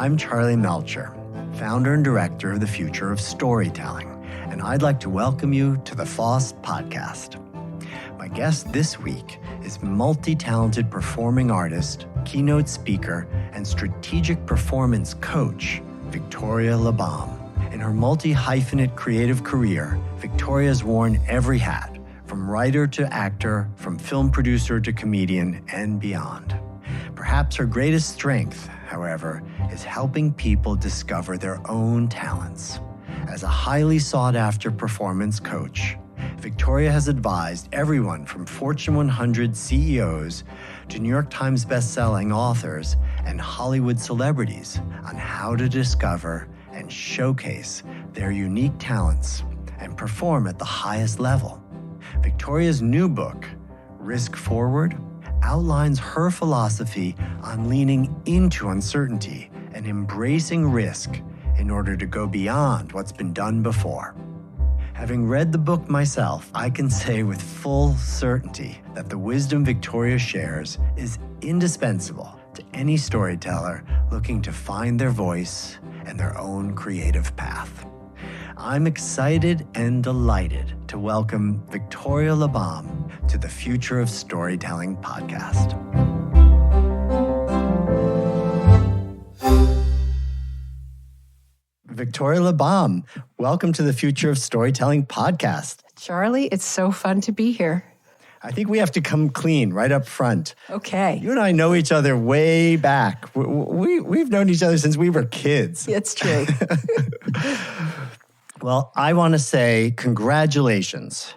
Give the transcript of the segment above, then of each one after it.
I'm Charlie Melcher, founder and director of the Future of Storytelling, and I'd like to welcome you to the FoST podcast. My guest this week is multi-talented performing artist, keynote speaker, and strategic performance coach, Victoria Labalme. In her multi-hyphenate creative career, Victoria's worn every hat, from writer to actor, from film producer to comedian, and beyond. Perhaps her greatest strength, however, is helping people discover their own talents. As a highly sought-after performance coach, Victoria has advised everyone from Fortune 100 CEOs to New York Times best-selling authors and Hollywood celebrities on how to discover and showcase their unique talents and perform at the highest level. Victoria's new book, Risk Forward, outlines her philosophy on leaning into uncertainty and embracing risk in order to go beyond what's been done before. Having read the book myself, I can say with full certainty that the wisdom Victoria shares is indispensable to any storyteller looking to find their voice and their own creative path. I'm excited and delighted to welcome Victoria Labalme to the Future of Storytelling podcast. Victoria Labalme, welcome to the Future of Storytelling podcast. Charlie, it's so fun to be here. I think we have to come clean right up front. Okay. You and I know each other way back. We've known each other since we were kids. It's true. Well, I want to say congratulations.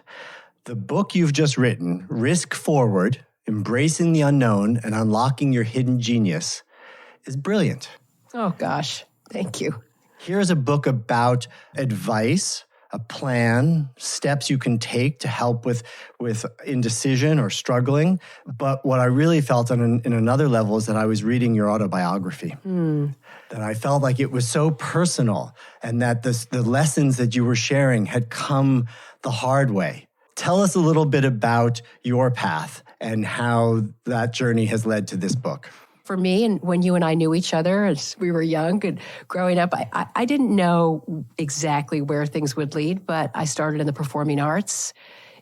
The book you've just written, Risk Forward, Embracing the Unknown and Unlocking Your Hidden Genius, is brilliant. Oh, gosh. Thank you. Here's a book about advice, a plan, steps you can take to help with indecision or struggling. But what I really felt in another level is that I was reading your autobiography. That I felt like it was so personal and that the lessons that you were sharing had come the hard way. Tell us a little bit about your path and how that journey has led to this book. For me, and when you and I knew each other as we were young and growing up, I didn't know exactly where things would lead, but I started in the performing arts,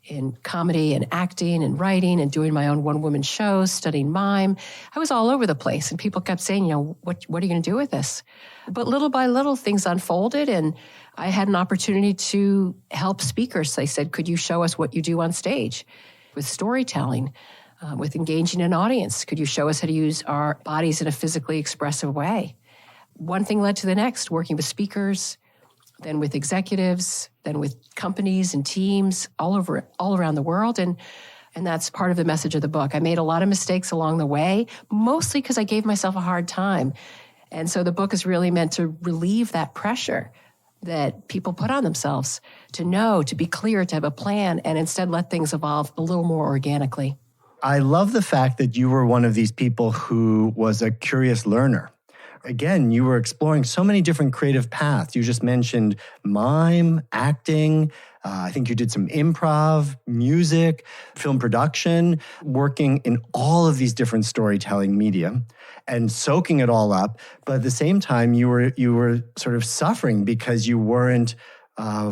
in comedy and acting and writing and doing my own one-woman shows, studying mime. I was all over the place, and people kept saying, what are you going to do with this? But little by little, things unfolded, and I had an opportunity to help speakers. They said, could you show us what you do on stage with storytelling? With engaging an audience? Could you show us how to use our bodies in a physically expressive way? One thing led to the next, working with speakers, then with executives, then with companies and teams all around the world. And that's part of the message of the book. I made a lot of mistakes along the way, mostly because I gave myself a hard time. And so the book is really meant to relieve that pressure that people put on themselves to know, to be clear, to have a plan, and instead let things evolve a little more organically. I love the fact that you were one of these people who was a curious learner. Again, you were exploring so many different creative paths. You just mentioned mime, acting. I think you did some improv, music, film production, working in all of these different storytelling media and soaking it all up. But at the same time, you were sort of suffering because you weren't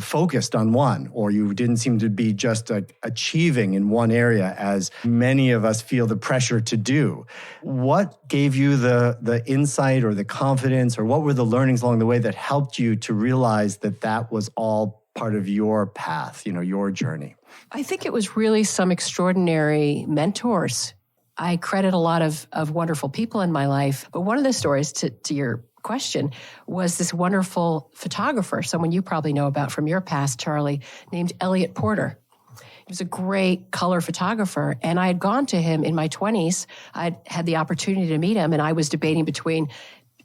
focused on one, or you didn't seem to be just achieving in one area as many of us feel the pressure to do. What gave you the insight or the confidence, or what were the learnings along the way that helped you to realize that was all part of your path, your journey? I think it was really some extraordinary mentors. I credit a lot of wonderful people in my life, but one of the stories to your question was this wonderful photographer, someone you probably know about from your past, Charlie, named Elliot Porter. He was a great color photographer, and I had gone to him in my 20s. I'd had the opportunity to meet him, and I was debating between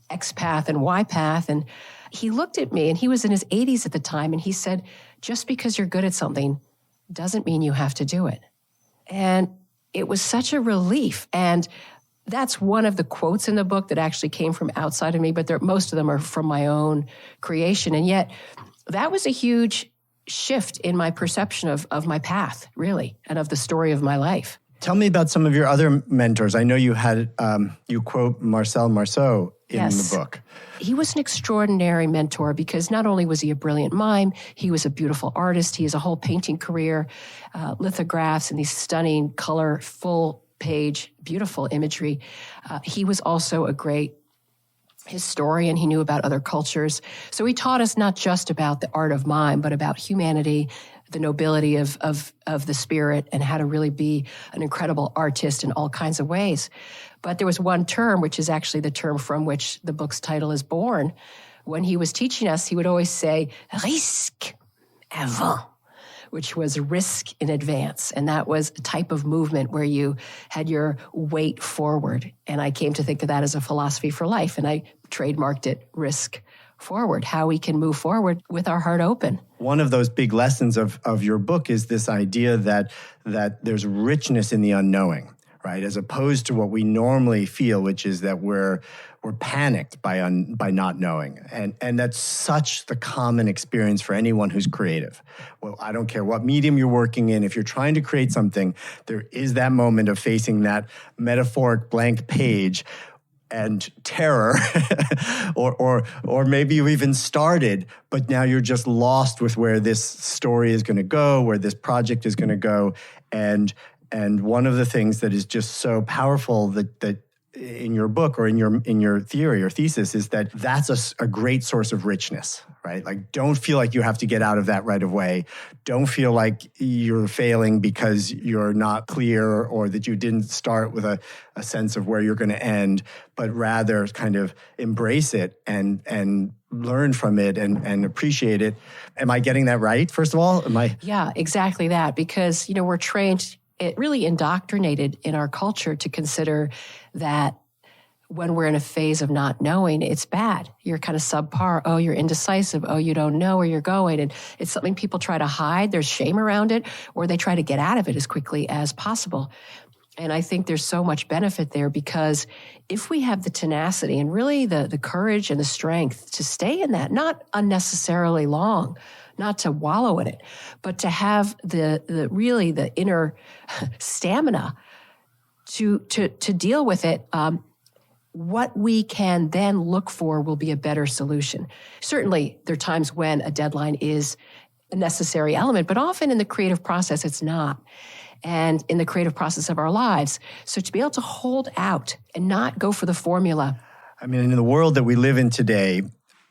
X path and Y path, and he looked at me, and he was in his 80s at the time, and he said, just because you're good at something doesn't mean you have to do it. And it was such a relief, and that's one of the quotes in the book that actually came from outside of me, but most of them are from my own creation. And yet that was a huge shift in my perception of my path, really, and of the story of my life. Tell me about some of your other mentors. I know you had, you quote Marcel Marceau in the book. He was an extraordinary mentor because not only was he a brilliant mime, he was a beautiful artist. He has a whole painting career, lithographs and these stunning color, full page, beautiful imagery. He was also a great historian. He knew about other cultures. So he taught us not just about the art of mime, but about humanity, the nobility of the spirit, and how to really be an incredible artist in all kinds of ways. But there was one term, which is actually the term from which the book's title is born. When he was teaching us, he would always say, risque avant, which was risk in advance. And that was a type of movement where you had your weight forward. And I came to think of that as a philosophy for life. And I trademarked it, risk forward, how we can move forward with our heart open. One of those big lessons of your book is this idea that there's richness in the unknowing, right? As opposed to what we normally feel, which is that we're panicked by not knowing. And that's such the common experience for anyone who's creative. Well, I don't care what medium you're working in. If you're trying to create something, there is that moment of facing that metaphoric blank page and terror, or maybe you even started, but now you're just lost with where this story is going to go, where this project is going to go. And one of the things that is just so powerful that in your book or in your theory or thesis is that that's a great source of richness, right? Like, don't feel like you have to get out of that right away. Don't feel like you're failing because you're not clear or that you didn't start with a sense of where you're going to end, but rather kind of embrace it and learn from it and appreciate it. Am I getting that right, first of all? Yeah, exactly that. Because, we're trained, it really indoctrinated in our culture to consider that when we're in a phase of not knowing, it's bad. You're kind of subpar. Oh, you're indecisive. Oh, you don't know where you're going. And it's something people try to hide. There's shame around it, or they try to get out of it as quickly as possible. And I think there's so much benefit there because if we have the tenacity and really the courage and the strength to stay in that, not unnecessarily long, not to wallow in it, but to have the inner stamina to deal with it, what we can then look for will be a better solution. Certainly, there are times when a deadline is a necessary element, but often in the creative process, it's not. And in the creative process of our lives. So to be able to hold out and not go for the formula. I mean, in the world that we live in today,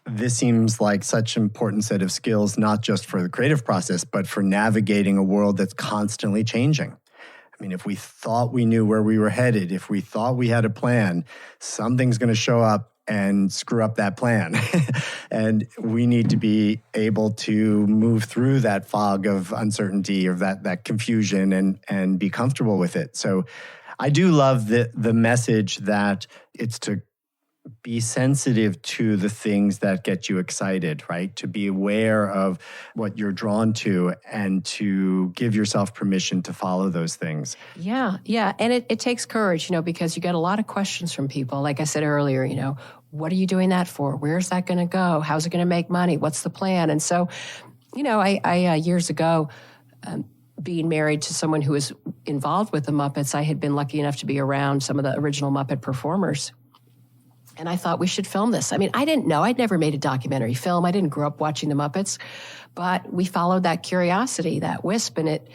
this seems like such an important set of skills, not just for the creative process, but for navigating a world that's constantly changing. I mean, if we thought we knew where we were headed, if we thought we had a plan, something's going to show up and screw up that plan. And we need to be able to move through that fog of uncertainty or that confusion and be comfortable with it. So I do love the message that it's to be sensitive to the things that get you excited, right? To be aware of what you're drawn to and to give yourself permission to follow those things. Yeah. And it takes courage, because you get a lot of questions from people. Like I said earlier, what are you doing that for? Where's that going to go? How's it going to make money? What's the plan? And so, I years ago, being married to someone who was involved with the Muppets, I had been lucky enough to be around some of the original Muppet performers. And I thought we should film this. I mean, I didn't know. I'd never made a documentary film. I didn't grow up watching the Muppets. But we followed that curiosity, that wisp, and it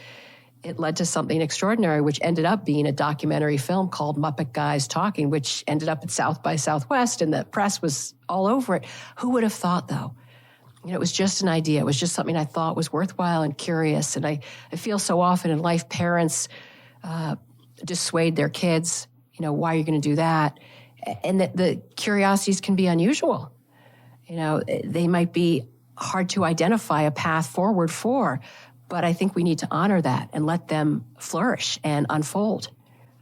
led to something extraordinary, which ended up being a documentary film called Muppet Guys Talking, which ended up at South by Southwest, and the press was all over it. Who would have thought, though? It was just an idea. It was just something I thought was worthwhile and curious. And I feel so often in life, parents dissuade their kids, why are you going to do that? And that the curiosities can be unusual. They might be hard to identify a path forward for, but I think we need to honor that and let them flourish and unfold.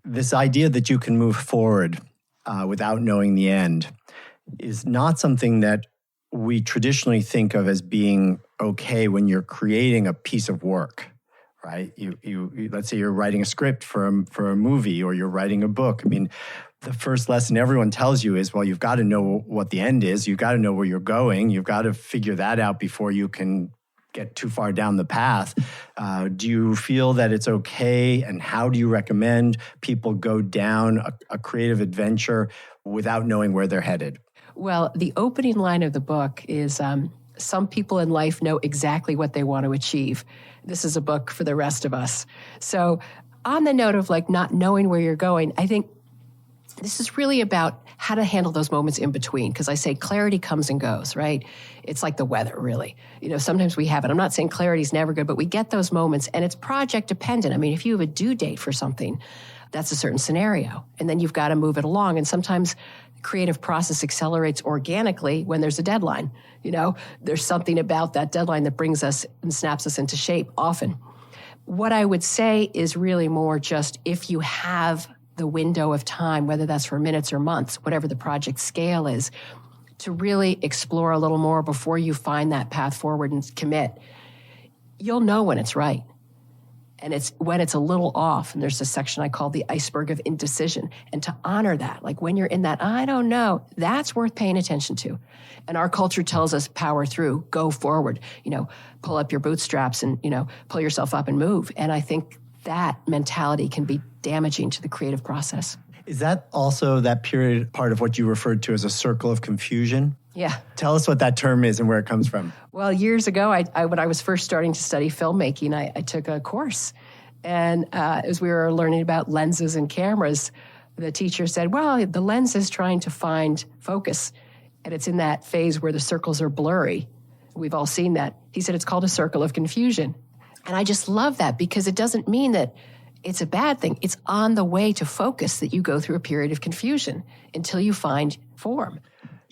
This idea that you can move forward without knowing the end is not something that we traditionally think of as being okay when you're creating a piece of work, right? You let's say you're writing a script for a movie or you're writing a book. I mean, the first lesson everyone tells you is, well, you've got to know what the end is. You've got to know where you're going. You've got to figure that out before you can get too far down the path. Do you feel that it's okay, and how do you recommend people go down a creative adventure without knowing where they're headed? Well, the opening line of the book is some people in life know exactly what they want to achieve. This is a book for the rest of us. So on the note of like not knowing where you're going, I think this is really about how to handle those moments in between. Because I say clarity comes and goes, right? It's like the weather, really. Sometimes we have it. I'm not saying clarity is never good, but we get those moments, and it's project dependent. I mean, if you have a due date for something, that's a certain scenario, and then you've got to move it along. And sometimes the creative process accelerates organically when there's a deadline. There's something about that deadline that brings us and snaps us into shape often. What I would say is really more just if you have the window of time, whether that's for minutes or months, whatever the project scale is, to really explore a little more before you find that path forward and commit. You'll know when it's right. And it's when it's a little off. And there's a section I call the iceberg of indecision. And to honor that, like when you're in that, I don't know, that's worth paying attention to. And our culture tells us power through, go forward, pull up your bootstraps and, pull yourself up and move. And I think that mentality can be damaging to the creative process. Is that also that period part of what you referred to as a circle of confusion? Yeah. Tell us what that term is and where it comes from. Well, years ago, when I was first starting to study filmmaking, I took a course. And as we were learning about lenses and cameras, the teacher said, well, the lens is trying to find focus. And it's in that phase where the circles are blurry. We've all seen that. He said it's called a circle of confusion. And I just love that because it doesn't mean that it's a bad thing. It's on the way to focus that you go through a period of confusion until you find form.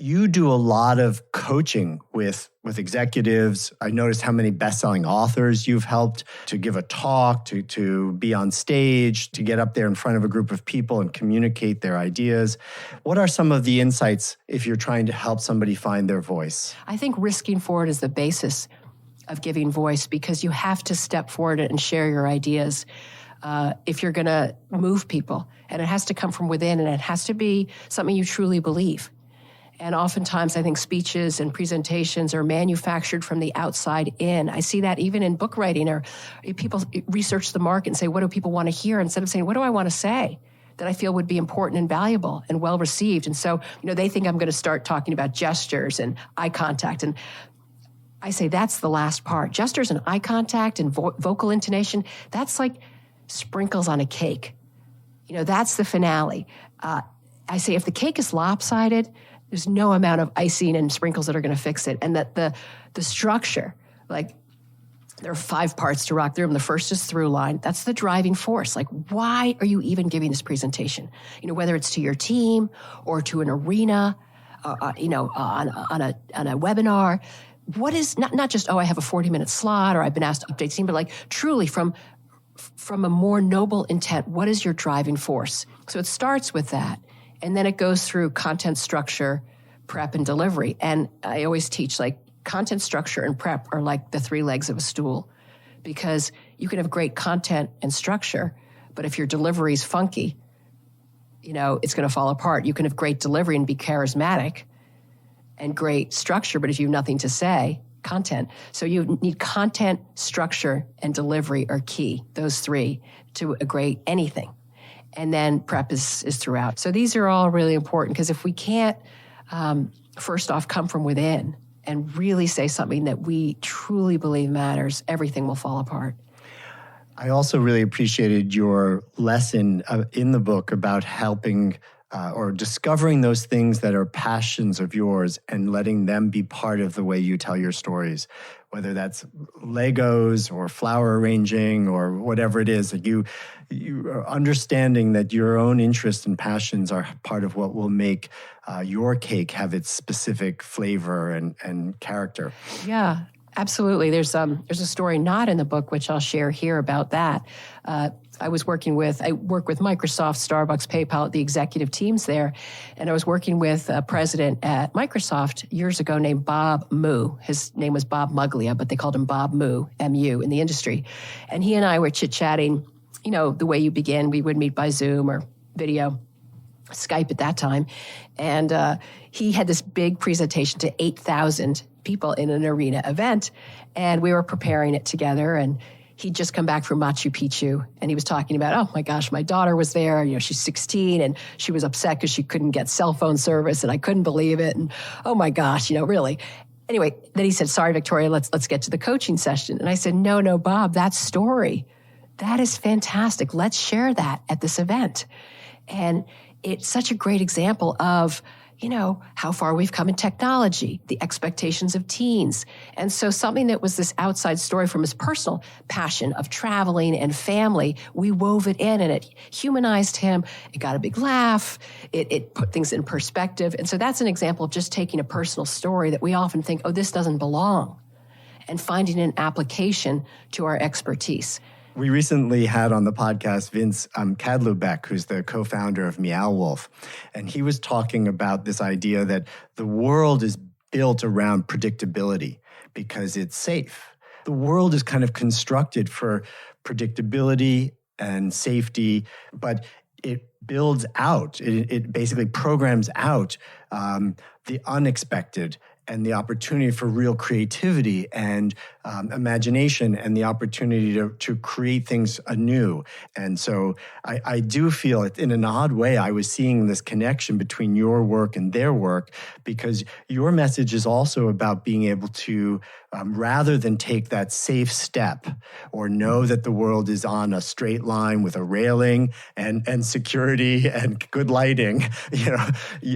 You do a lot of coaching with executives. I noticed how many best-selling authors you've helped to give a talk, to be on stage, to get up there in front of a group of people and communicate their ideas. What are some of the insights if you're trying to help somebody find their voice? I think risking forward is the basis of giving voice because you have to step forward and share your ideas if you're going to move people. And it has to come from within, and it has to be something you truly believe. And oftentimes, I think speeches and presentations are manufactured from the outside in. I see that even in book writing, or people research the market and say, what do people want to hear? Instead of saying, what do I want to say that I feel would be important and valuable and well received? And so, they think I'm going to start talking about gestures and eye contact. And I say that's the last part. Gestures and eye contact and vocal intonation, that's like sprinkles on a cake. That's the finale. I say if the cake is lopsided, there's no amount of icing and sprinkles that are going to fix it. And that the structure, like there are 5 parts to rock the room. The first is through line. That's the driving force. Like, why are you even giving this presentation? Whether it's to your team or to an arena, on a webinar. What is not just, I have a 40-minute slot or I've been asked to update team, but like truly from a more noble intent, what is your driving force? So it starts with that. And then it goes through content structure, prep, and delivery. And I always teach like content structure and prep are like the 3 legs of a stool because you can have great content and structure, but if your delivery is funky, it's going to fall apart. You can have great delivery and be charismatic and great structure, but if you have nothing to say, content. So you need content, structure, and delivery are key, those 3, to a great anything. And then prep is throughout. So these are all really important because if we can't, first off, come from within and really say something that we truly believe matters, everything will fall apart. I also really appreciated your lesson in the book about helping or discovering those things that are passions of yours and letting them be part of the way you tell your stories, whether that's Legos or flower arranging or whatever it is, that you are understanding that your own interests and passions are part of what will make your cake have its specific flavor and character. Yeah. Absolutely. There's a story not in the book, which I'll share here about that. I work with Microsoft, Starbucks, PayPal, the executive teams there. And I was working with a president at Microsoft years ago named Bob Moo. His name was Bob Muglia, but they called him Bob Moo, M-U, in the industry. And he and I were chit-chatting, the way you begin. We would meet by Zoom or video, Skype at that time. And he had this big presentation to 8,000 people in an arena event. And we were preparing it together, and he'd just come back from Machu Picchu, and he was talking about, oh my gosh, my daughter was there, she's 16, and she was upset because she couldn't get cell phone service, and I couldn't believe it, and oh my gosh, really. Anyway, then he said, sorry, Victoria, let's get to the coaching session. And I said, no, Bob, that story, that is fantastic. Let's share that at this event. And it's such a great example of, how far we've come in technology, the expectations of teens. And so something that was this outside story from his personal passion of traveling and family, we wove it in, and it humanized him. It got a big laugh. It put things in perspective. And so that's an example of just taking a personal story that we often think, oh, this doesn't belong, and finding an application to our expertise. We recently had on the podcast Vince Kadlubeck, who's the co-founder of Meow Wolf, and he was talking about this idea that the world is built around predictability because it's safe. The world is kind of constructed for predictability and safety, but it builds out, it basically programs out the unexpected and the opportunity for real creativity and imagination and the opportunity to create things anew. And so I do feel, in an odd way, I was seeing this connection between your work and their work, because your message is also about being able to, rather than take that safe step or know that the world is on a straight line with a railing and security and good lighting,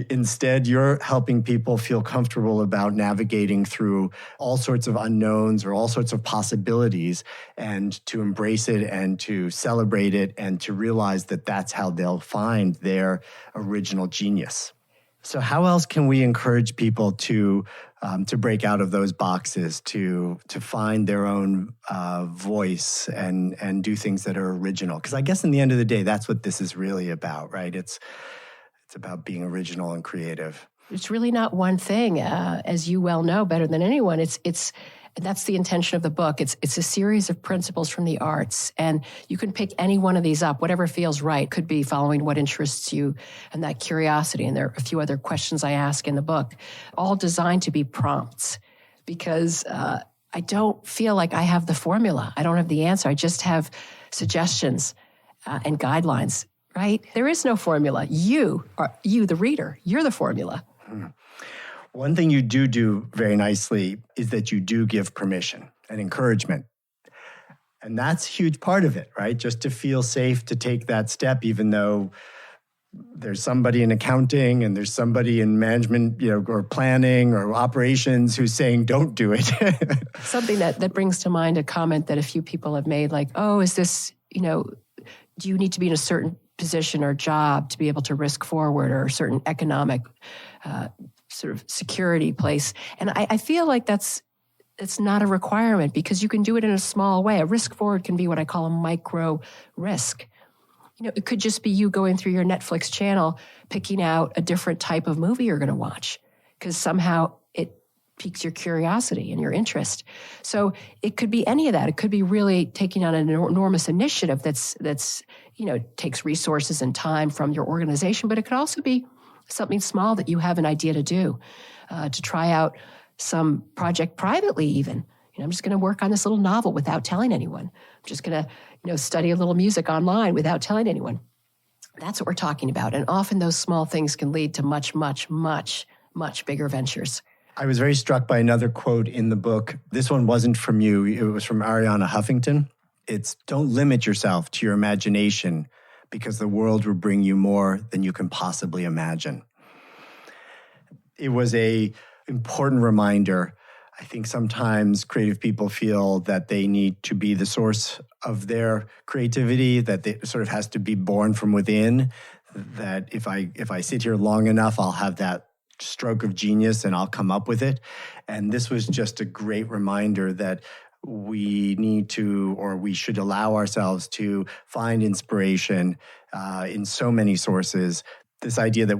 instead you're helping people feel comfortable about navigating through all sorts of unknowns or all sorts of possibilities, and to embrace it and to celebrate it and to realize that that's how they'll find their original genius. So how else can we encourage people to break out of those boxes, to find their own voice and do things that are original? Because I guess in the end of the day, that's what this is really about, right? It's about being original and creative. It's really not one thing, as you well know better than anyone. That's the intention of the book. It's a series of principles from the arts, and you can pick any one of these up, whatever feels right. Could be following what interests you and that curiosity. And there are a few other questions I ask in the book, all designed to be prompts, because I don't feel like I have the formula. I don't have the answer. I just have suggestions and guidelines, right? There is no formula. You, the reader, you're the formula. One thing you do very nicely is that you do give permission and encouragement. And that's a huge part of it, right? Just to feel safe to take that step, even though there's somebody in accounting and there's somebody in management, or planning or operations who's saying, don't do it. Something that brings to mind a comment that a few people have made, like, oh, is this, do you need to be in a certain position or job to be able to risk forward, or a certain economic sort of security place? And I feel like it's not a requirement, because you can do it in a small way. A risk forward can be what I call a micro risk. It could just be you going through your Netflix channel, picking out a different type of movie you're going to watch, because somehow it piques your curiosity and your interest. So it could be any of that. It could be really taking on an enormous initiative that's takes resources and time from your organization, but it could also be something small that you have an idea to do, to try out some project privately even. I'm just going to work on this little novel without telling anyone. I'm just going to, study a little music online without telling anyone. That's what we're talking about. And often those small things can lead to much, much, much, much bigger ventures. I was very struck by another quote in the book. This one wasn't from you. It was from Arianna Huffington. It's, don't limit yourself to your imagination, because the world will bring you more than you can possibly imagine. It was an important reminder. I think sometimes creative people feel that they need to be the source of their creativity, that it sort of has to be born from within, that if I sit here long enough, I'll have that stroke of genius and I'll come up with it. And this was just a great reminder that we need to, or we should allow ourselves to find inspiration in so many sources. This idea that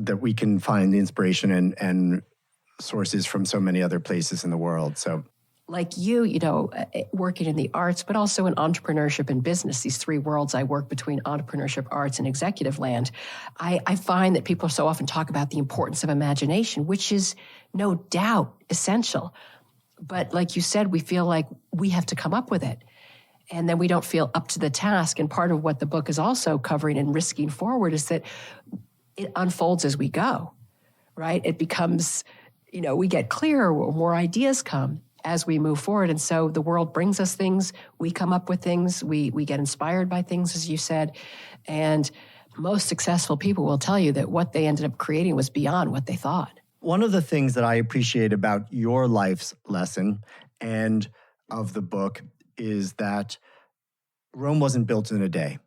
that we can find the inspiration and sources from so many other places in the world. So like you know, working in the arts, but also in entrepreneurship and business, these three worlds I work between entrepreneurship, arts, and executive land, I find that people so often talk about the importance of imagination, which is no doubt essential. But like you said, we feel like we have to come up with it. And then we don't feel up to the task. And part of what the book is also covering and risking forward is that it unfolds as we go, right? It becomes, you know, we get clearer, more ideas come as we move forward. And so the world brings us things, we come up with things, we get inspired by things, as you said. And most successful people will tell you that what they ended up creating was beyond what they thought. One of the things that I appreciate about your life's lesson and of the book is that Rome wasn't built in a day.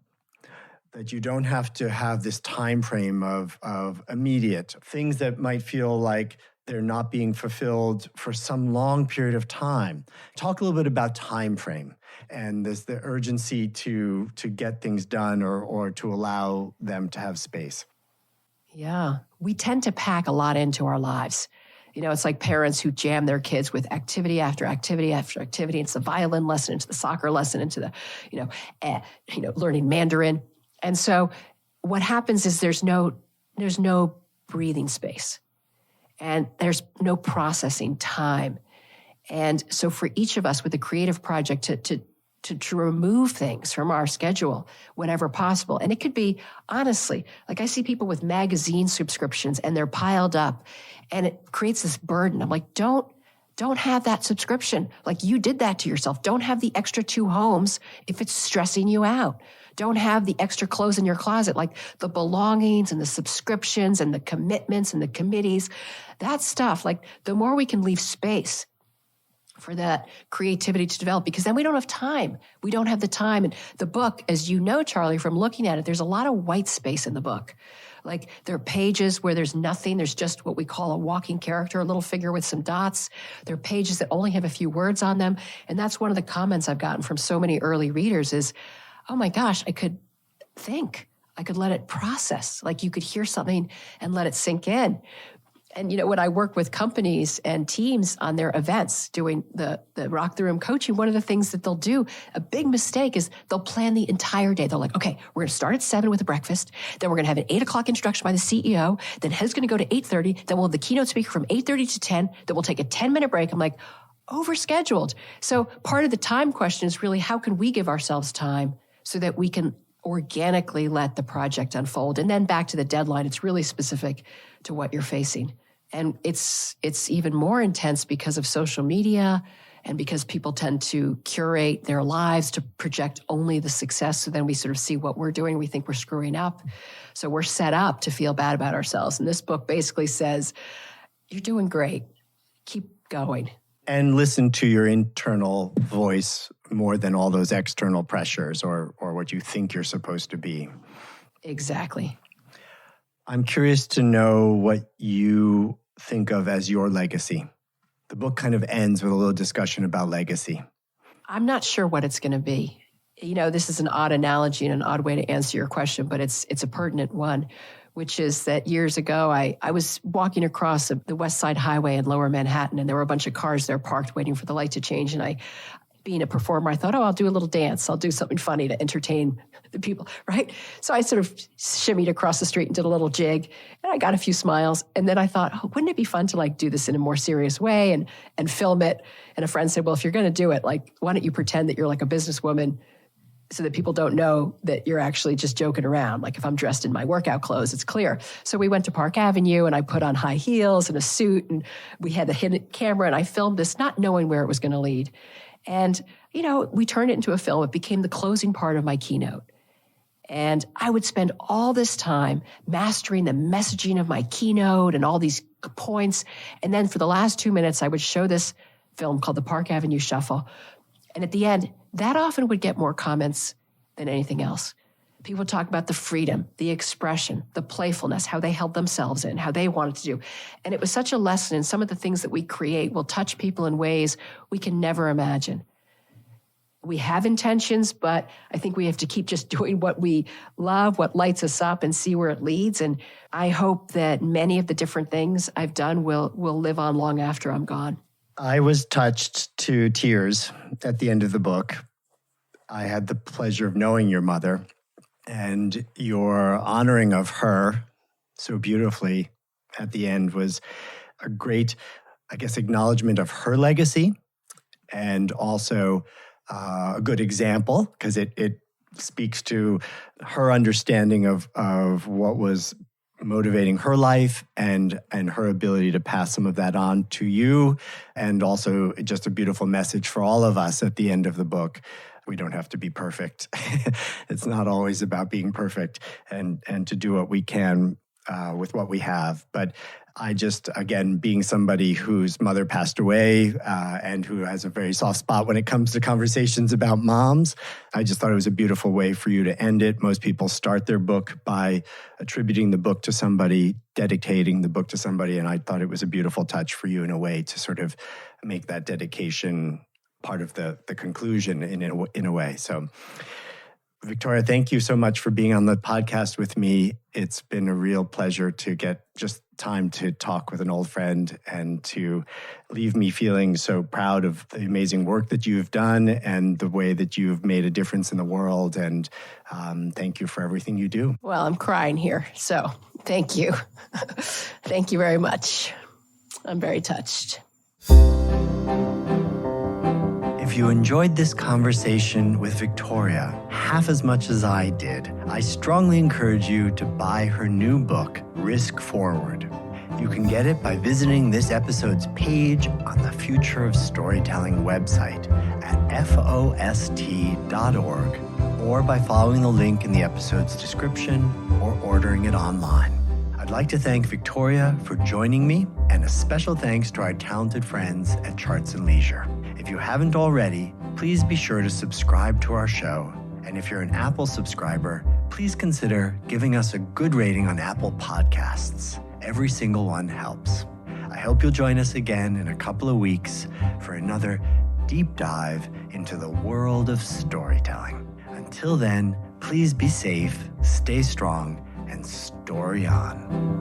That you don't have to have this time frame of immediate things that might feel like they're not being fulfilled for some long period of time. Talk a little bit about time frame and the urgency to get things done or to allow them to have space. Yeah, we tend to pack a lot into our lives. You know, it's like parents who jam their kids with activity after activity after activity. It's the violin lesson, into the soccer lesson, into the, learning Mandarin. And so what happens is there's no breathing space. And there's no processing time. And so for each of us with a creative project to remove things from our schedule whenever possible. And it could be, honestly, like I see people with magazine subscriptions and they're piled up and it creates this burden. I'm like, don't have that subscription. Like you did that to yourself. Don't have the extra 2 homes if it's stressing you out. Don't have the extra clothes in your closet, like the belongings and the subscriptions and the commitments and the committees, that stuff. Like the more we can leave space for that creativity to develop, because then we don't have time. We don't have the time. And the book, as you know, Charlie, from looking at it, there's a lot of white space in the book. Like there are pages where there's nothing. There's just what we call a walking character, a little figure with some dots. There are pages that only have a few words on them. And that's one of the comments I've gotten from so many early readers is, oh my gosh, I could think. I could let it process. Like you could hear something and let it sink in. And, you know, when I work with companies and teams on their events doing the Rock the Room coaching, one of the things that they'll do, a big mistake is they'll plan the entire day. They're like, okay, we're going to start at 7 with a breakfast. Then we're going to have an 8 o'clock introduction by the CEO. Then head's going to go to 8:30. Then we'll have the keynote speaker from 8:30 to 10. Then we'll take a 10-minute break. I'm like, overscheduled. So part of the time question is really how can we give ourselves time so that we can organically let the project unfold? And then back to the deadline, it's really specific to what you're facing. And it's even more intense because of social media and because people tend to curate their lives to project only the success. So then we sort of see what we're doing. We think we're screwing up. So we're set up to feel bad about ourselves. And this book basically says, you're doing great. Keep going. And listen to your internal voice more than all those external pressures or what you think you're supposed to be. Exactly. I'm curious to know what you think of as your legacy. The book kind of ends with a little discussion about legacy. I'm not sure what it's going to be. You know, this is an odd analogy and an odd way to answer your question, but it's a pertinent one, which is that years ago, I was walking across the West Side Highway in Lower Manhattan, and there were a bunch of cars there parked waiting for the light to change. And being a performer, I thought, I'll do a little dance. I'll do something funny to entertain the people, right? So I sort of shimmied across the street and did a little jig, and I got a few smiles. And then I thought, wouldn't it be fun to do this in a more serious way and film it? And a friend said, well, if you're going to do it, why don't you pretend that you're like a businesswoman so that people don't know that you're actually just joking around. Like if I'm dressed in my workout clothes, it's clear. So we went to Park Avenue and I put on high heels and a suit and we had a hidden camera and I filmed this not knowing where it was going to lead. And, we turned it into a film. It became the closing part of my keynote. And I would spend all this time mastering the messaging of my keynote and all these points. And then for the last 2 minutes, I would show this film called the Park Avenue Shuffle. And at the end, that often would get more comments than anything else. People talk about the freedom, the expression, the playfulness, how they held themselves in, how they wanted to do. And it was such a lesson in some of the things that we create will touch people in ways we can never imagine. We have intentions, but I think we have to keep just doing what we love, what lights us up, and see where it leads. And I hope that many of the different things I've done will live on long after I'm gone. I was touched to tears at the end of the book. I had the pleasure of knowing your mother, and your honoring of her so beautifully at the end was a great, acknowledgement of her legacy, and also a good example, because it speaks to her understanding of what was motivating her life and her ability to pass some of that on to you, and also just a beautiful message for all of us at the end of the book. We don't have to be perfect. It's not always about being perfect, and to do what we can with what we have. But I just, again, being somebody whose mother passed away and who has a very soft spot when it comes to conversations about moms, I just thought it was a beautiful way for you to end it. Most people start their book by attributing the book to somebody, dedicating the book to somebody, and I thought it was a beautiful touch for you in a way to sort of make that dedication part of the conclusion in a way. So, Victoria, thank you so much for being on the podcast with me. It's been a real pleasure to get just time to talk with an old friend and to leave me feeling so proud of the amazing work that you've done and the way that you've made a difference in the world. And thank you for everything you do. Well, I'm crying here, so thank you. Thank you very much. I'm very touched. If you enjoyed this conversation with Victoria half as much as I did, I strongly encourage you to buy her new book, Risk Forward. You can get it by visiting this episode's page on the Future of Storytelling website at FoST.org, or by following the link in the episode's description or ordering it online. I'd like to thank Victoria for joining me, and a special thanks to our talented friends at Charts and Leisure. If you haven't already, please be sure to subscribe to our show. And if you're an Apple subscriber, please consider giving us a good rating on Apple Podcasts. Every single one helps. I hope you'll join us again in a couple of weeks for another deep dive into the world of storytelling. Until then, please be safe, stay strong, and story on.